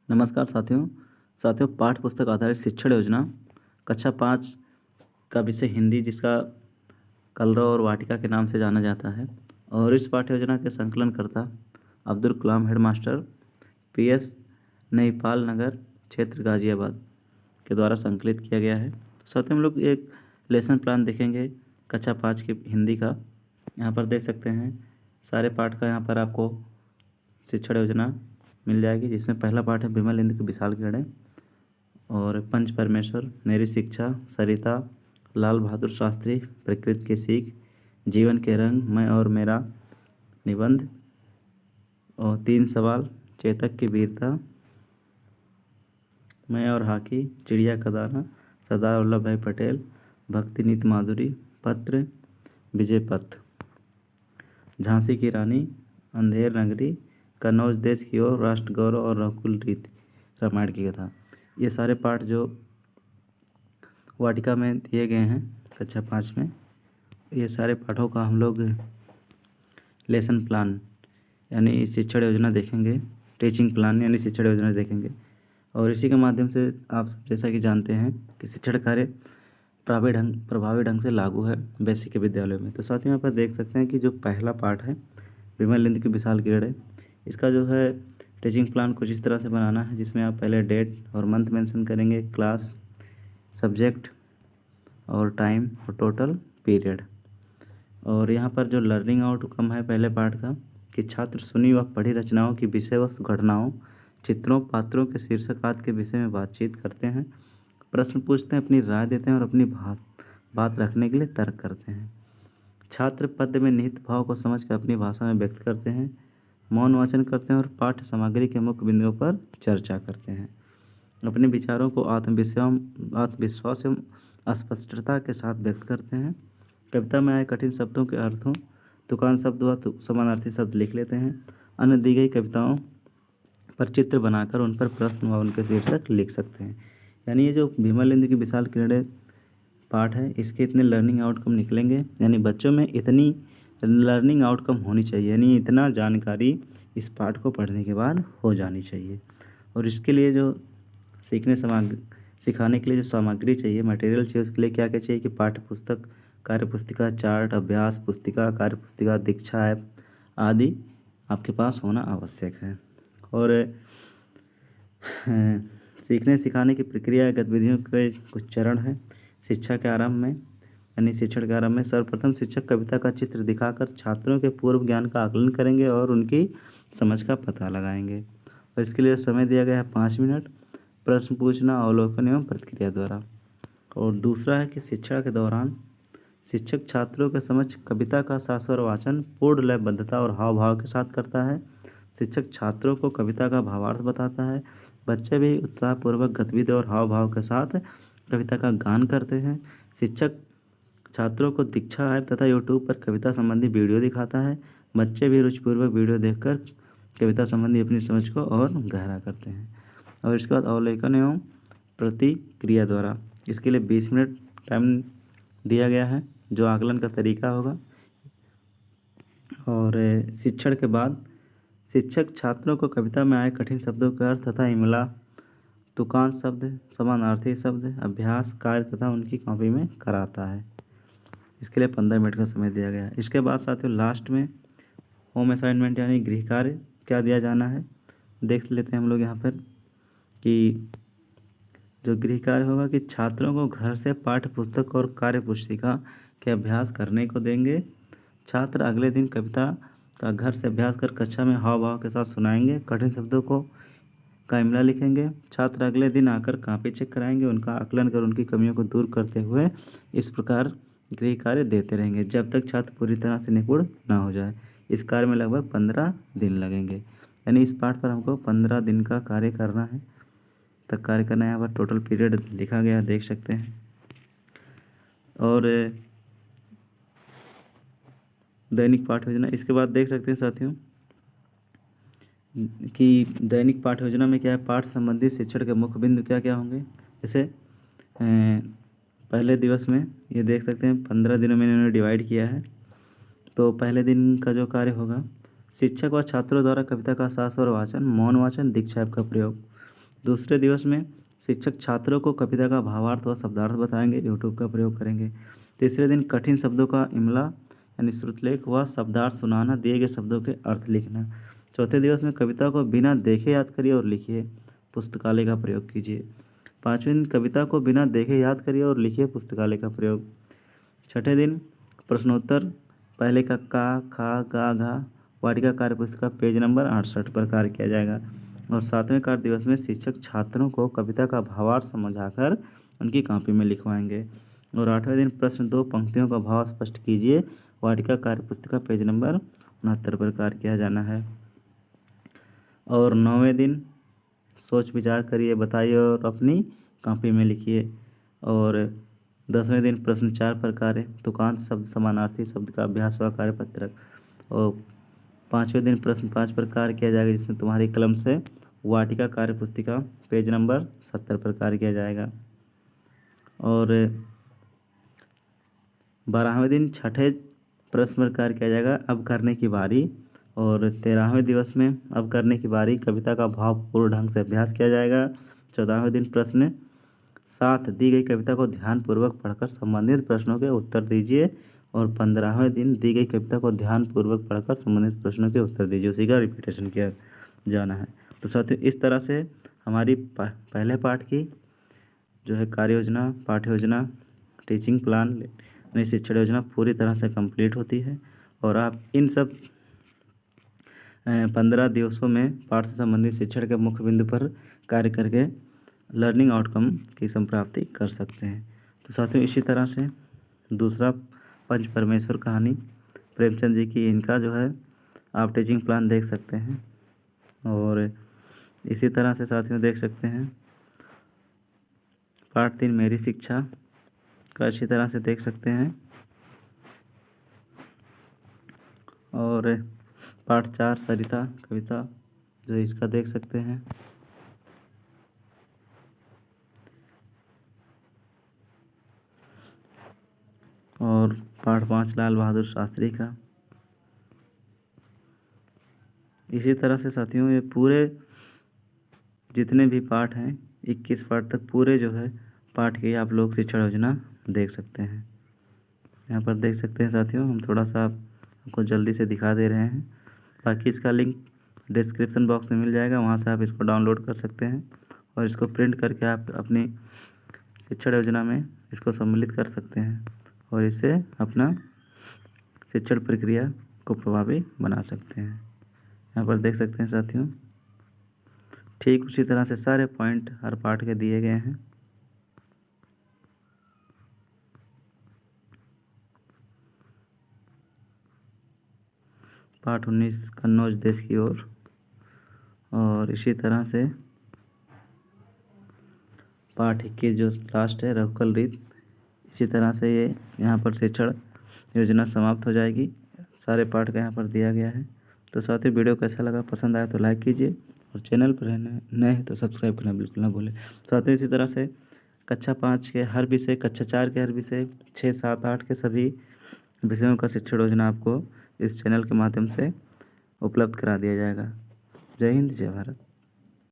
नमस्कार साथियों। पाठ्य पुस्तक आधारित शिक्षण योजना कक्षा 5 का विषय हिंदी, जिसका कलरव और वाटिका के नाम से जाना जाता है। और इस पाठ्य योजना के संकलनकर्ता अब्दुल कलाम हेडमास्टर PS नईपाल नगर क्षेत्र गाजियाबाद के द्वारा संकलित किया गया है। साथ ही हम लोग एक लेसन प्लान देखेंगे कक्षा 5 की हिंदी का। यहाँ पर देख सकते हैं सारे पाठ का यहाँ पर आपको शिक्षण योजना मिल जाएगी, जिसमें पहला पाठ है विमल इंद्र की विशाल किरणें, और पंच परमेश्वर, मेरी शिक्षा, सरिता, लाल बहादुर शास्त्री, प्रकृति की सीख, जीवन के रंग, मैं और मेरा निबंध, और 3 सवाल, चेतक की वीरता, मैं और हॉकी, चिड़िया का दाना, सरदार वल्लभ भाई पटेल, भक्ति नीत माधुरी, पत्र, विजय पथ, झांसी की रानी, अंधेर नगरी, कन्नौज देश की ओर, राष्ट्र गौरव और रघुकुल रीति, रामायण की कथा। ये सारे पाठ जो वाटिका में दिए गए हैं कक्षा 5 में, ये सारे पाठों का हम लोग लेसन प्लान यानी शिक्षण योजना देखेंगे, टीचिंग प्लान यानी शिक्षण योजना देखेंगे। और इसी के माध्यम से आप सब जैसा कि जानते हैं कि शिक्षण कार्य प्रभावी ढंग से लागू है बेसिक विद्यालयों में। तो साथियों, यहाँ पर देख सकते हैं कि जो पहला पाठ है विमल इंद्र की विशाल किरणें, इसका जो है टीचिंग प्लान कुछ इस तरह से बनाना है, जिसमें आप पहले डेट और मंथ मेंशन करेंगे, क्लास, सब्जेक्ट और टाइम और टोटल पीरियड। और यहाँ पर जो लर्निंग आउटकम है पहले पार्ट का, कि छात्र सुनी व पढ़ी रचनाओं की विषय वस्तु, घटनाओं, चित्रों, पात्रों के शीर्षक आदि के विषय में बातचीत करते हैं, प्रश्न पूछते हैं, अपनी राय देते हैं और अपनी बात रखने के लिए तर्क करते हैं। छात्र पद्य में निहित भाव को समझकर अपनी भाषा में व्यक्त करते हैं, मौन वाचन करते हैं और पाठ्य सामग्री के मुख्य बिंदुओं पर चर्चा करते हैं। अपने विचारों को आत्मविश्वास एवं स्पष्टता के साथ व्यक्त करते हैं। कविता में आए कठिन शब्दों के अर्थों, तुकान शब्द व समानार्थी शब्द लिख लेते हैं। अन्य दी गई कविताओं पर चित्र बनाकर उन पर प्रश्न व उनके शीर्षक लिख सकते हैं। यानी ये जो विमल इंद्र की विशाल किरणें पाठ है, इसके इतने लर्निंग आउटकम निकलेंगे, यानी बच्चों में इतनी लर्निंग आउटकम होनी चाहिए, यानी इतना जानकारी इस पाठ को पढ़ने के बाद हो जानी चाहिए। और इसके लिए जो सिखाने के लिए जो सामग्री चाहिए, मटेरियल चाहिए, उसके लिए क्या क्या चाहिए कि पाठ्य पुस्तक, कार्य पुस्तिका, चार्ट, अभ्यास पुस्तिका, कार्य पुस्तिका, दीक्षा ऐप आदि आपके पास होना आवश्यक है। और सीखने सिखाने की प्रक्रिया गतिविधियों के कुछ चरण हैं। शिक्षा के आरंभ में यानी शिक्षण के आरंभ में सर्वप्रथम शिक्षक कविता का चित्र दिखाकर छात्रों के पूर्व ज्ञान का आकलन करेंगे और उनकी समझ का पता लगाएंगे। और इसके लिए समय दिया गया है 5 मिनट, प्रश्न पूछना, अवलोकन एवं प्रतिक्रिया द्वारा। और दूसरा है कि शिक्षा के दौरान शिक्षक छात्रों के समक्ष कविता का शास्त्र वाचन पूर्ण लयबद्धता और हाव भाव के साथ करता है। शिक्षक छात्रों को कविता का भावार्थ बताता है। बच्चे भी उत्साहपूर्वक गतिविधि और हाव भाव के साथ कविता का गान करते हैं। शिक्षक छात्रों को दीक्षा ऐप तथा यूट्यूब पर कविता संबंधी वीडियो दिखाता है। बच्चे भी रुचिपूर्वक वीडियो देखकर कविता संबंधी अपनी समझ को और गहरा करते हैं। और इसके बाद अवलोकन एवं प्रतिक्रिया द्वारा, इसके लिए 20 मिनट टाइम दिया गया है, जो आकलन का तरीका होगा। और शिक्षण के बाद शिक्षक छात्रों को कविता में आए कठिन शब्दों के अर्थ तथा इमला, तुकान शब्द, समानार्थी शब्द, अभ्यास कार्य तथा उनकी कॉपी में कराता है। इसके लिए 15 मिनट का समय दिया गया है। इसके बाद साथियों लास्ट में होम असाइनमेंट यानी गृह कार्य क्या दिया जाना है, देख लेते हैं हम लोग यहाँ पर कि जो गृह कार्य होगा कि छात्रों को घर से पाठ्य पुस्तक और कार्य पुस्तिका के अभ्यास करने को देंगे। छात्र अगले दिन कविता का घर से अभ्यास कर कक्षा में हाव भाव के साथ सुनाएंगे। कठिन शब्दों का इमला लिखेंगे। छात्र अगले दिन आकर कॉपी चेक कराएंगे, उनका आकलन कर उनकी कमियों को दूर करते हुए इस प्रकार गृह कार्य देते रहेंगे जब तक छात्र पूरी तरह से निपुण ना हो जाए। इस कार्य में लगभग 15 दिन लगेंगे, यानी इस पाठ पर हमको 15 दिन का कार्य करना है, तक कार्य करना है। यहाँ पर टोटल पीरियड लिखा गया देख सकते हैं। और दैनिक पाठ योजना, इसके बाद देख सकते हैं साथियों कि दैनिक पाठ योजना में क्या है, पाठ संबंधी शिक्षण के मुख्य बिंदु क्या क्या होंगे। जैसे पहले दिवस में ये देख सकते हैं 15 दिनों में इन्होंने डिवाइड किया है। तो पहले दिन का जो कार्य होगा, शिक्षक व छात्रों द्वारा कविता का शास्त्र और वाचन, मौन वाचन, दीक्षा ऐप का प्रयोग। दूसरे दिवस में शिक्षक छात्रों को कविता का भावार्थ व शब्दार्थ बताएंगे, यूट्यूब का प्रयोग करेंगे। तीसरे दिन कठिन शब्दों का इमला यानी श्रुतलेख व शब्दार्थ सुनाना, दिए गए शब्दों के अर्थ लिखना। चौथे दिवस में कविता को बिना देखे याद करिए और लिखिए, पुस्तकालय का प्रयोग कीजिए। पाँचवें दिन कविता को बिना देखे याद करिए और लिखिए, पुस्तकालय का प्रयोग। छठे दिन प्रश्नोत्तर, पहले का खा गा घा वाटिका कार्य पुस्तिका पेज नंबर 68 पर कार्य किया जाएगा। और सातवें कार्य दिवस में शिक्षक छात्रों को कविता का भावार्थ समझाकर उनकी कॉपी में लिखवाएंगे। और आठवें दिन प्रश्न 2 पंक्तियों का भाव स्पष्ट कीजिए, वाटिका कार्य पुस्तिका पेज नंबर 69 पर कार्य किया जाना है। और 9वें दिन सोच विचार करिए, बताइए और अपनी कॉपी में लिखिए। और 10वें दिन प्रश्न 4 पर कार्य, तुकांत शब्द समानार्थी शब्द का अभ्यास व कार्य पत्रक। और 5वें दिन प्रश्न 5 पर कार्य किया जाएगा, जिसमें तुम्हारी कलम से वाटिका कार्य पुस्तिका पेज नंबर 70 पर कार्य किया जाएगा। और 12वें दिन छठे प्रश्न पर कार्य किया जाएगा, अब करने की बारी। और 13वें दिवस में अब करने की बारी, कविता का भावपूर्ण ढंग से अभ्यास किया जाएगा। 14वें दिन प्रश्न 7 दी गई कविता को ध्यानपूर्वक पढ़कर संबंधित प्रश्नों के उत्तर दीजिए। और 15वें दिन दी गई कविता को ध्यानपूर्वक पढ़कर संबंधित प्रश्नों के उत्तर दीजिए, उसी का रिपीटेशन किया जाना है। तो साथियों, इस तरह से हमारी पहले पाठ की जो है कार्य योजना, पाठ्य योजना, टीचिंग प्लान यानी शिक्षण योजना पूरी तरह से कंप्लीट होती है। और आप इन सब 15 दिवसों में पाठ से संबंधित शिक्षण के मुख्य बिंदु पर कार्य करके लर्निंग आउटकम की संप्राप्ति कर सकते हैं। तो साथियों, इसी तरह से दूसरा पंच परमेश्वर कहानी प्रेमचंद जी की, इनका जो है आप टीचिंग प्लान देख सकते हैं। और इसी तरह से साथियों देख सकते हैं पाठ 3 मेरी शिक्षा का अच्छी तरह से देख सकते हैं। और पाठ 4 सरिता कविता जो इसका देख सकते हैं। और पाठ 5 लाल बहादुर शास्त्री का। इसी तरह से साथियों ये पूरे जितने भी पाठ हैं 21 पाठ तक पूरे जो है पाठ की आप लोग शिक्षण योजना देख सकते हैं। यहाँ पर देख सकते हैं साथियों, हम थोड़ा सा आपको जल्दी से दिखा दे रहे हैं। बाकी इसका लिंक डिस्क्रिप्शन बॉक्स में मिल जाएगा, वहाँ से आप इसको डाउनलोड कर सकते हैं और इसको प्रिंट करके आप अपनी शिक्षण योजना में इसको सम्मिलित कर सकते हैं और इससे अपना शिक्षण प्रक्रिया को प्रभावी बना सकते हैं। यहाँ पर देख सकते हैं साथियों, ठीक उसी तरह से सारे पॉइंट हर पाठ के दिए गए हैं। पाठ 19 कन्नौज देश की ओर। और इसी तरह से पाठ 21 जो लास्ट है रघुकुल रीत। इसी तरह से ये यहाँ पर शिक्षण योजना समाप्त हो जाएगी। सारे पाठ का यहाँ पर दिया गया है। तो साथियों, वीडियो कैसा लगा, पसंद आया तो लाइक कीजिए और चैनल पर नए हैं तो सब्सक्राइब करना बिल्कुल ना भूलें। साथियों, इसी तरह से कक्षा 5 के हर विषय, कक्षा 4 के हर विषय, 6, 7, 8 के सभी विषयों का शिक्षण योजना आपको इस चैनल के माध्यम से उपलब्ध करा दिया जाएगा। जय हिंद, जय भारत।